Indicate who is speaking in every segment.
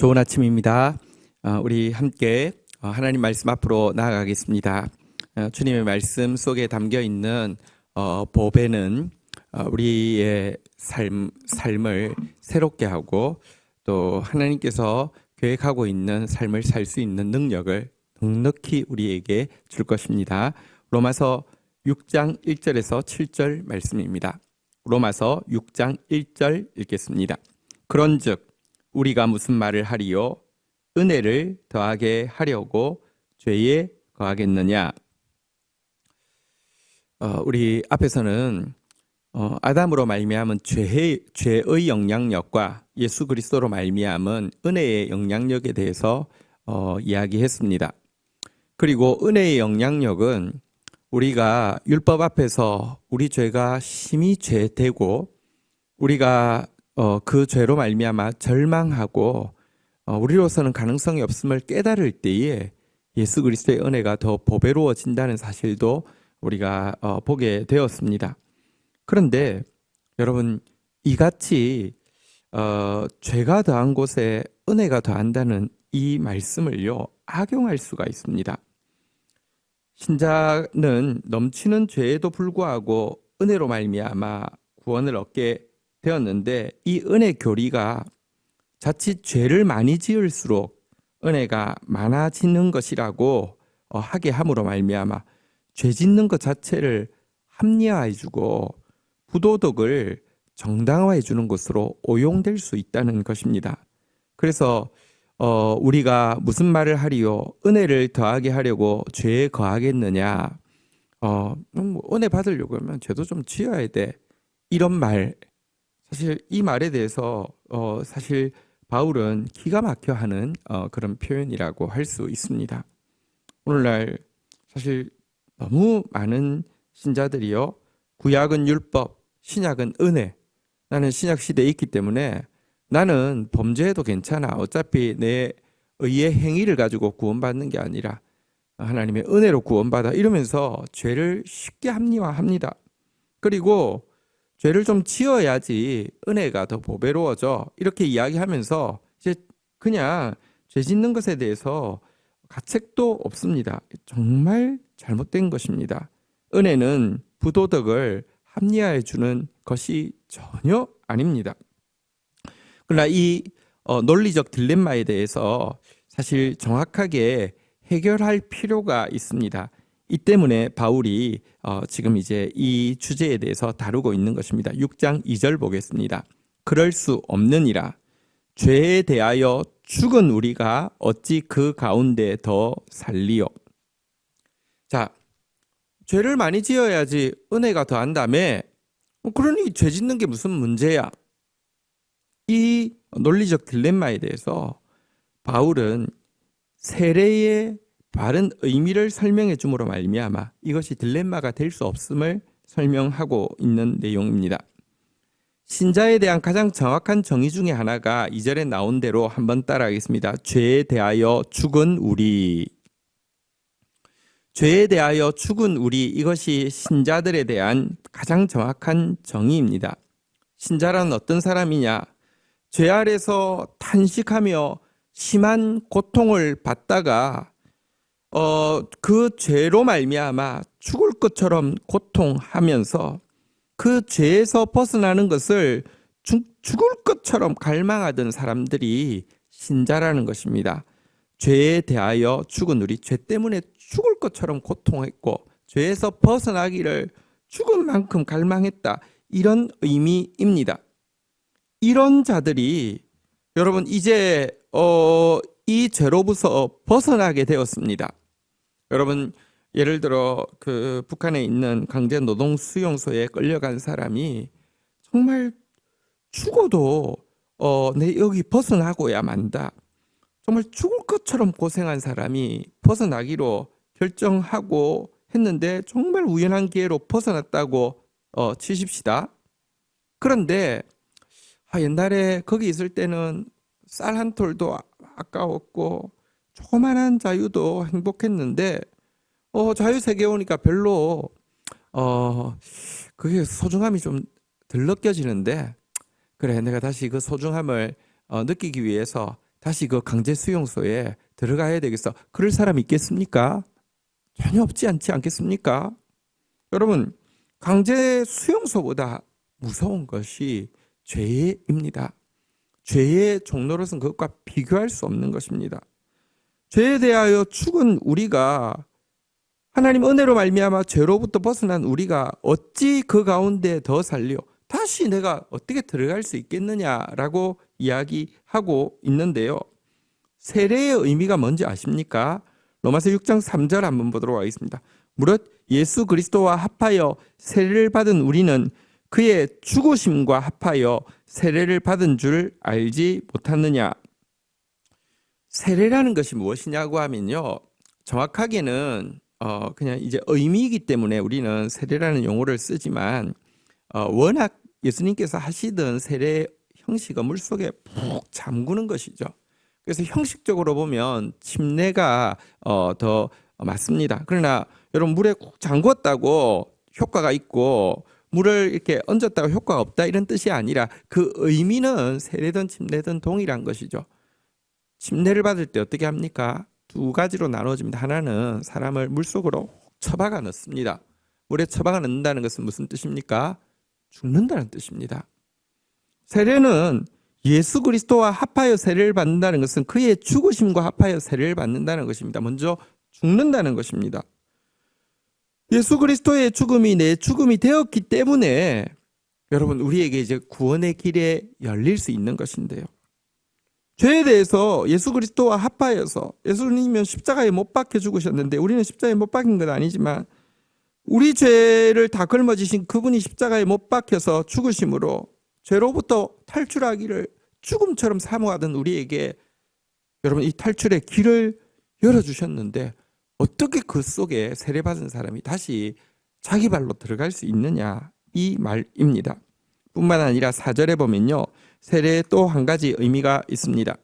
Speaker 1: 좋은 아침입니다. 우리 함께 하나님 말씀 앞으로 나아가겠습니다. 주님의 말씀 속에 담겨 있는 보배는 우리의 삶을 새롭게 하고 또 하나님께서 계획하고 있는 삶을 살 수 있는 능력을 넉넉히 우리에게 줄 것입니다. 로마서 6장 1절에서 7절 말씀입니다. 로마서 6장 1절 읽겠습니다. 그런즉 우리가 무슨 말을 하리요? 은혜를 더하게 하려고 죄에 거하겠느냐? 우리 앞에서는 아담으로 말미암은 죄의 영향력과 예수 그리스도로 말미암은 은혜의 영향력에 대해서 이야기했습니다. 그리고 은혜의 영향력은 우리가 율법 앞에서 우리 죄가 심히 죄되고 우리가 그 죄로 말미암아 절망하고 우리로서는 가능성이 없음을 깨달을 때에 예수 그리스도의 은혜가 더 보배로워진다는 사실도 우리가 보게 되었습니다. 그런데 여러분, 이같이 죄가 더한 곳에 은혜가 더한다는 이 말씀을요, 악용할 수가 있습니다. 신자는 넘치는 죄에도 불구하고 은혜로 말미암아 구원을 얻게 되었는데 이 은혜 교리가 자칫 죄를 많이 지을수록 은혜가 많아지는 것이라고 하게 함으로 말미암아 죄 짓는 것 자체를 합리화해 주고 부도덕을 정당화해 주는 것으로 오용될 수 있다는 것입니다. 그래서 우리가 무슨 말을 하리요? 은혜를 더하게 하려고 죄에 거하겠느냐? 은혜 받으려고 하면 죄도 좀 지어야 돼. 이런 말, 사실 이 말에 대해서 사실 바울은 기가 막혀 하는 그런 표현이라고 할 수 있습니다. 오늘날 사실 너무 많은 신자들이요, 구약은 율법, 신약은 은혜. 나는 신약 시대에 있기 때문에 나는 범죄해도 괜찮아. 어차피 내 의의 행위를 가지고 구원받는 게 아니라 하나님의 은혜로 구원받아. 이러면서 죄를 쉽게 합리화합니다. 그리고 죄를 좀 지어야지 은혜가 더 보배로워져. 이렇게 이야기하면서 이제 그냥 죄 짓는 것에 대해서 가책도 없습니다. 정말 잘못된 것입니다. 은혜는 부도덕을 합리화해 주는 것이 전혀 아닙니다. 그러나 이 논리적 딜레마에 대해서 사실 정확하게 해결할 필요가 있습니다. 이 때문에 바울이 지금 이제 이 주제에 대해서 다루고 있는 것입니다. 6장 2절 보겠습니다. 그럴 수 없느니라. 죄에 대하여 죽은 우리가 어찌 그 가운데 더 살리요. 자, 죄를 많이 지어야지 은혜가 더한다며. 그러니 죄 짓는 게 무슨 문제야? 이 논리적 딜레마에 대해서 바울은 세례의 바른 의미를 설명해 줌으로 말미암아 이것이 딜레마가 될 수 없음을 설명하고 있는 내용입니다. 신자에 대한 가장 정확한 정의 중에 하나가 2절에 나온 대로 한번 따라하겠습니다. 죄에 대하여 죽은 우리. 죄에 대하여 죽은 우리, 이것이 신자들에 대한 가장 정확한 정의입니다. 신자란 어떤 사람이냐? 죄 아래서 탄식하며 심한 고통을 받다가 그 죄로 말미암아 죽을 것처럼 고통하면서 그 죄에서 벗어나는 것을 죽을 것처럼 갈망하던 사람들이 신자라는 것입니다. 죄에 대하여 죽은 우리, 죄 때문에 죽을 것처럼 고통했고 죄에서 벗어나기를 죽은 만큼 갈망했다. 이런 의미입니다. 이런 자들이 여러분 이제 이 죄로부터 벗어나게 되었습니다. 여러분, 예를 들어 그 북한에 있는 강제 노동 수용소에 끌려간 사람이 정말 죽어도 내 여기 벗어나고야 만다. 정말 죽을 것처럼 고생한 사람이 벗어나기로 결정하고 했는데 정말 우연한 기회로 벗어났다고 치십시다. 그런데 옛날에 거기 있을 때는 쌀 한 톨도 아까웠고 조그만한 자유도 행복했는데 자유세계에 오니까 별로 그게 소중함이 좀 덜 느껴지는데, 그래 내가 다시 그 소중함을 느끼기 위해서 다시 그 강제 수용소에 들어가야 되겠어. 그럴 사람이 있겠습니까? 전혀 없지 않겠습니까? 여러분, 강제 수용소보다 무서운 것이 죄입니다. 죄의 종로로서는 그것과 비교할 수 없는 것입니다. 죄에 대하여 죽은 우리가, 하나님 은혜로 말미암아 죄로부터 벗어난 우리가 어찌 그 가운데 더 살려 다시 내가 어떻게 들어갈 수 있겠느냐라고 이야기하고 있는데요. 세례의 의미가 뭔지 아십니까? 로마서 6장 3절 한번 보도록 하겠습니다. 무릇 예수 그리스도와 합하여 세례를 받은 우리는 그의 죽으심과 합하여 세례를 받은 줄 알지 못하느냐. 세례라는 것이 무엇이냐고 하면요, 정확하게는 그냥 이제 의미이기 때문에 우리는 세례라는 용어를 쓰지만, 워낙 예수님께서 하시던 세례 형식은 물속에 푹 잠그는 것이죠. 그래서 형식적으로 보면 침례가 더 맞습니다. 그러나 여러분, 물에 푹 잠궜다고 효과가 있고 물을 이렇게 얹었다고 효과가 없다, 이런 뜻이 아니라 그 의미는 세례든 침례든 동일한 것이죠. 침례를 받을 때 어떻게 합니까? 두 가지로 나눠집니다. 하나는 사람을 물속으로 처박아 넣습니다. 물에 처박아 넣는다는 것은 무슨 뜻입니까? 죽는다는 뜻입니다. 세례는 예수 그리스도와 합하여 세례를 받는다는 것은 그의 죽으심과 합하여 세례를 받는다는 것입니다. 먼저 죽는다는 것입니다. 예수 그리스도의 죽음이 내 죽음이 되었기 때문에 여러분, 우리에게 이제 구원의 길에 열릴 수 있는 것인데요. 죄에 대해서 예수 그리스도와 합하여서, 예수님은 십자가에 못 박혀 죽으셨는데 우리는 십자가에 못 박힌 건 아니지만 우리 죄를 다 걸머지신 그분이 십자가에 못 박혀서 죽으심으로 죄로부터 탈출하기를 죽음처럼 사모하던 우리에게 여러분, 이 탈출의 길을 열어주셨는데 어떻게 그 속에 세례받은 사람이 다시 자기 발로 들어갈 수 있느냐, 이 말입니다. 뿐만 아니라 4절에 보면요, 세례에 또 한 가지 의미가 있습니다.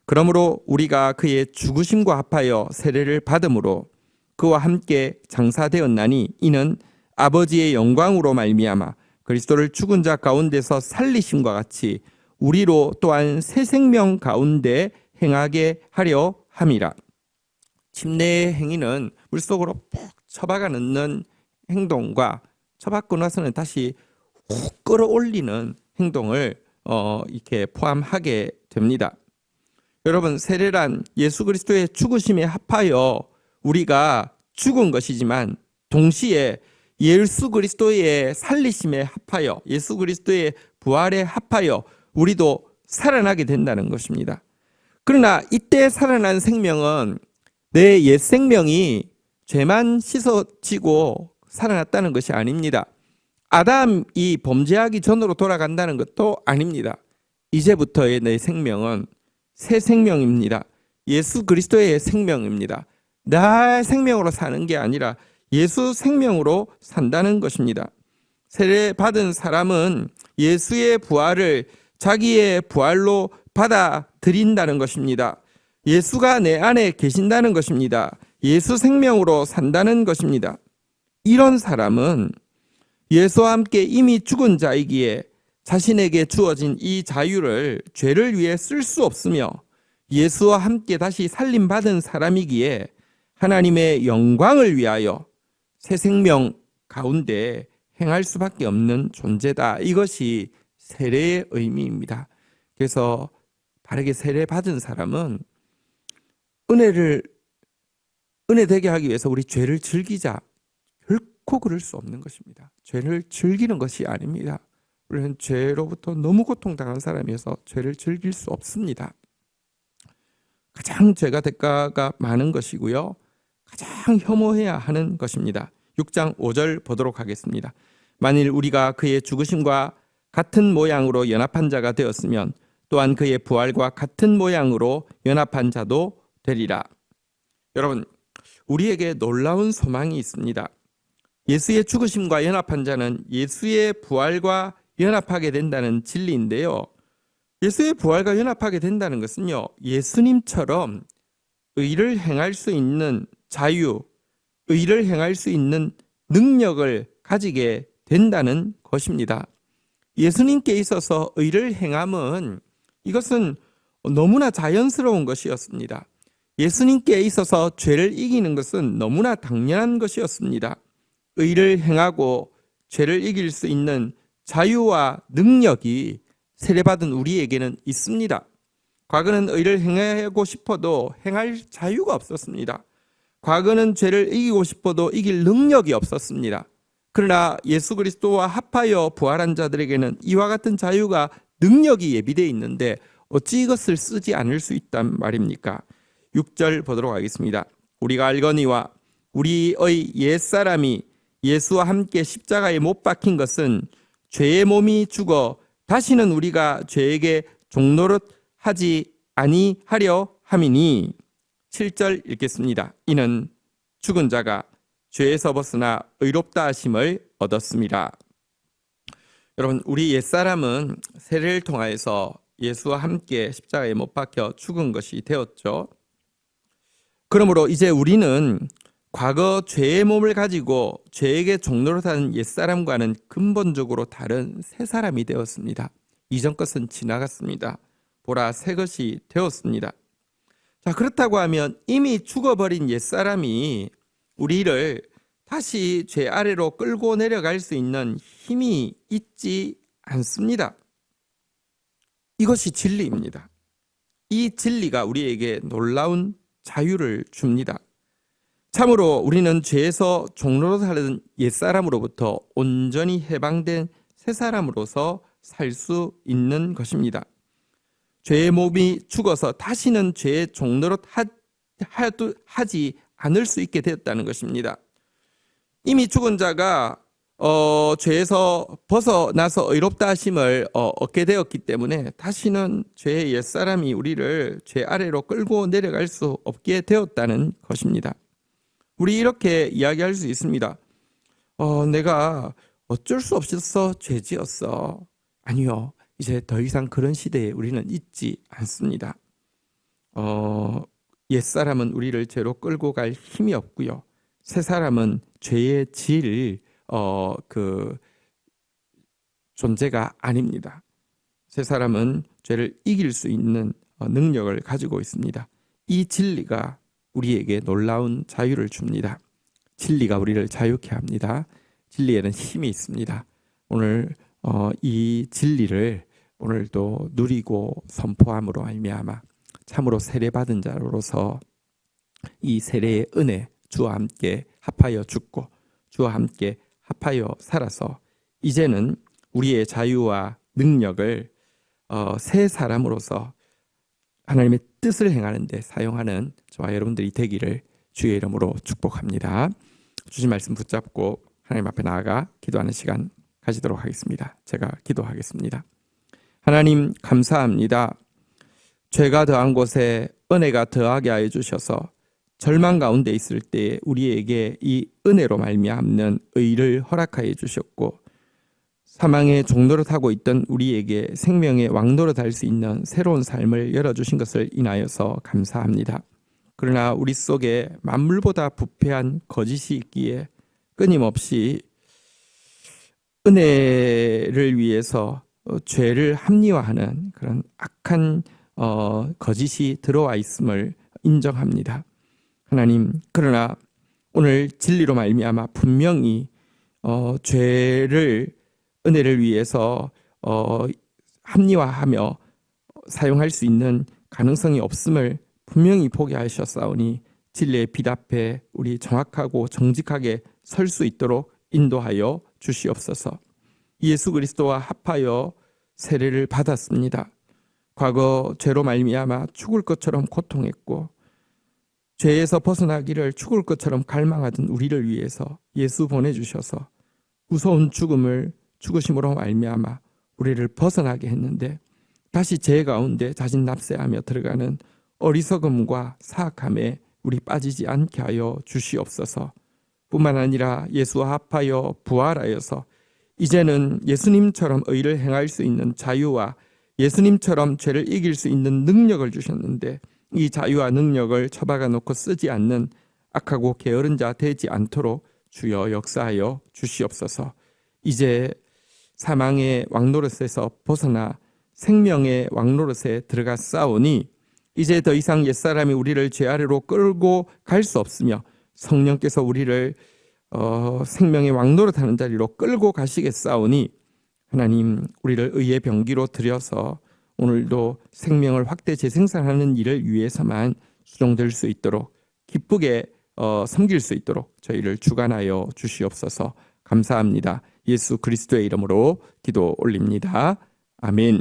Speaker 1: 그러므로 우리가 그의 죽으심과 합하여 세례를 받음으로 그와 함께 장사되었나니 이는 아버지의 영광으로 말미암아 그리스도를 죽은 자 가운데서 살리심과 같이 우리로 또한 새 생명 가운데 행하게 하려 함이라. 침례의 행위는 물속으로 푹 처박아 넣는 행동과 처박고 나서는 다시 훅 끌어올리는 행동을 이렇게 포함하게 됩니다. 여러분, 세례란 예수 그리스도의 죽으심에 합하여 우리가 죽은 것이지만 동시에 예수 그리스도의 살리심에 합하여, 예수 그리스도의 부활에 합하여 우리도 살아나게 된다는 것입니다. 그러나 이때 살아난 생명은 내 옛 생명이 죄만 씻어지고 살아났다는 것이 아닙니다. 아담이 범죄하기 전으로 돌아간다는 것도 아닙니다. 이제부터의 내 생명은 새 생명입니다. 예수 그리스도의 생명입니다. 나 생명으로 사는 게 아니라 예수 생명으로 산다는 것입니다. 세례 받은 사람은 예수의 부활을 자기의 부활로 받아들인다는 것입니다. 예수가 내 안에 계신다는 것입니다. 예수 생명으로 산다는 것입니다. 이런 사람은 예수와 함께 이미 죽은 자이기에 자신에게 주어진 이 자유를 죄를 위해 쓸 수 없으며 예수와 함께 다시 살림받은 사람이기에 하나님의 영광을 위하여 새 생명 가운데 행할 수밖에 없는 존재다. 이것이 세례의 의미입니다. 그래서 바르게 세례 받은 사람은 은혜 되게 하기 위해서 우리 죄를 즐기자, 결코 그럴 수 없는 것입니다. 죄를 즐기는 것이 아닙니다. 우리는 죄로부터 너무 고통당한 사람이어서 죄를 즐길 수 없습니다. 가장 죄가 대가가 많은 것이고요, 가장 혐오해야 하는 것입니다. 6장 5절 보도록 하겠습니다. 만일 우리가 그의 죽으심과 같은 모양으로 연합한 자가 되었으면 또한 그의 부활과 같은 모양으로 연합한 자도 되리라. 여러분, 우리에게 놀라운 소망이 있습니다. 예수의 죽으심과 연합한 자는 예수의 부활과 연합하게 된다는 진리인데요. 예수의 부활과 연합하게 된다는 것은요, 예수님처럼 의를 행할 수 있는 자유, 의를 행할 수 있는 능력을 가지게 된다는 것입니다. 예수님께 있어서 의를 행함은 이것은 너무나 자연스러운 것이었습니다. 예수님께 있어서 죄를 이기는 것은 너무나 당연한 것이었습니다. 의를 행하고 죄를 이길 수 있는 자유와 능력이 세례받은 우리에게는 있습니다. 과거는 의를 행하고 싶어도 행할 자유가 없었습니다. 과거는 죄를 이기고 싶어도 이길 능력이 없었습니다. 그러나 예수 그리스도와 합하여 부활한 자들에게는 이와 같은 자유가 능력이 예비되어 있는데 어찌 이것을 쓰지 않을 수 있단 말입니까? 6절 보도록 하겠습니다. 우리가 알거니와 우리의 옛사람이 예수와 함께 십자가에 못 박힌 것은 죄의 몸이 죽어 다시는 우리가 죄에게 종노릇하지 아니하려 함이니. 7절 읽겠습니다. 이는 죽은 자가 죄에서 벗어나 의롭다 하심을 얻었습니다. 여러분, 우리 옛사람은 세례를 통하여서 예수와 함께 십자가에 못 박혀 죽은 것이 되었죠. 그러므로 이제 우리는 과거 죄의 몸을 가지고 죄에게 종노릇하는 옛사람과는 근본적으로 다른 새 사람이 되었습니다. 이전 것은 지나갔습니다. 보라, 새 것이 되었습니다. 자, 그렇다고 하면 이미 죽어버린 옛사람이 우리를 다시 죄 아래로 끌고 내려갈 수 있는 힘이 있지 않습니다. 이것이 진리입니다. 이 진리가 우리에게 놀라운 자유를 줍니다. 참으로 우리는 죄에서 종노릇하는 옛사람으로부터 온전히 해방된 새 사람으로서 살 수 있는 것입니다. 죄의 몸이 죽어서 다시는 죄의 종노릇하지 않을 수 있게 되었다는 것입니다. 이미 죽은 자가 죄에서 벗어나서 의롭다 하심을 얻게 되었기 때문에 다시는 죄의 옛사람이 우리를 죄 아래로 끌고 내려갈 수 없게 되었다는 것입니다. 우리 이렇게 이야기할 수 있습니다. 내가 어쩔 수 없어서 죄 지었어. 아니요. 이제 더 이상 그런 시대에 우리는 있지 않습니다. 옛사람은 우리를 죄로 끌고 갈 힘이 없고요. 새 사람은 죄의 존재가 아닙니다. 새 사람은 죄를 이길 수 있는 능력을 가지고 있습니다. 이 진리가 우리에게 놀라운 자유를 줍니다. 진리가 우리를 자유케 합니다. 진리에는 힘이 있습니다. 오늘 이 진리를 오늘도 누리고 선포함으로 말미암아 참으로 세례받은 자로서 이 세례의 은혜, 주와 함께 합하여 죽고 주와 함께 합하여 살아서 이제는 우리의 자유와 능력을 새 사람으로서 하나님의 뜻을 행하는 데 사용하는 저와 여러분들이 되기를 주의 이름으로 축복합니다. 주신 말씀 붙잡고 하나님 앞에 나아가 기도하는 시간 가지도록 하겠습니다. 제가 기도하겠습니다. 하나님, 감사합니다. 죄가 더한 곳에 은혜가 더하게 하여 주셔서 절망 가운데 있을 때 우리에게 이 은혜로 말미암는 의를 허락하여 주셨고, 사망의 종노릇하고 있던 우리에게 생명의 왕노릇할 수 있는 새로운 삶을 열어주신 것을 인하여서 감사합니다. 그러나 우리 속에 만물보다 부패한 거짓이 있기에 끊임없이 은혜를 위해서 죄를 합리화하는 그런 악한 거짓이 들어와 있음을 인정합니다. 하나님, 그러나 오늘 진리로 말미암아 분명히 죄를 은혜를 위해서 합리화하며 사용할 수 있는 가능성이 없음을 분명히 보게 하셨사오니 진리의 빛 앞에 우리 정확하고 정직하게 설 수 있도록 인도하여 주시옵소서. 예수 그리스도와 합하여 세례를 받았습니다. 과거 죄로 말미암아 죽을 것처럼 고통했고 죄에서 벗어나기를 죽을 것처럼 갈망하던 우리를 위해서 예수 보내주셔서 무서운 죽음을 죽으심으로 말미암아 우리를 벗어나게 했는데 다시 죄 가운데 자진 납세하며 들어가는 어리석음과 사악함에 우리 빠지지 않게 하여 주시옵소서. 뿐만 아니라 예수와 합하여 부활하여서 이제는 예수님처럼 의를 행할 수 있는 자유와 예수님처럼 죄를 이길 수 있는 능력을 주셨는데 이 자유와 능력을 처박아 놓고 쓰지 않는 악하고 게으른 자 되지 않도록 주여 역사하여 주시옵소서. 이제 사망의 왕노릇에서 벗어나 생명의 왕노릇에 들어가 싸우니 이제 더 이상 옛사람이 우리를 죄 아래로 끌고 갈 수 없으며 성령께서 우리를 생명의 왕노릇하는 자리로 끌고 가시겠사오니 하나님 우리를 의의 병기로 들여서 오늘도 생명을 확대 재생산하는 일을 위해서만 수종될 수 있도록 기쁘게 섬길 수 있도록 저희를 주관하여 주시옵소서. 감사합니다. 예수 그리스도의 이름으로 기도 올립니다. 아멘.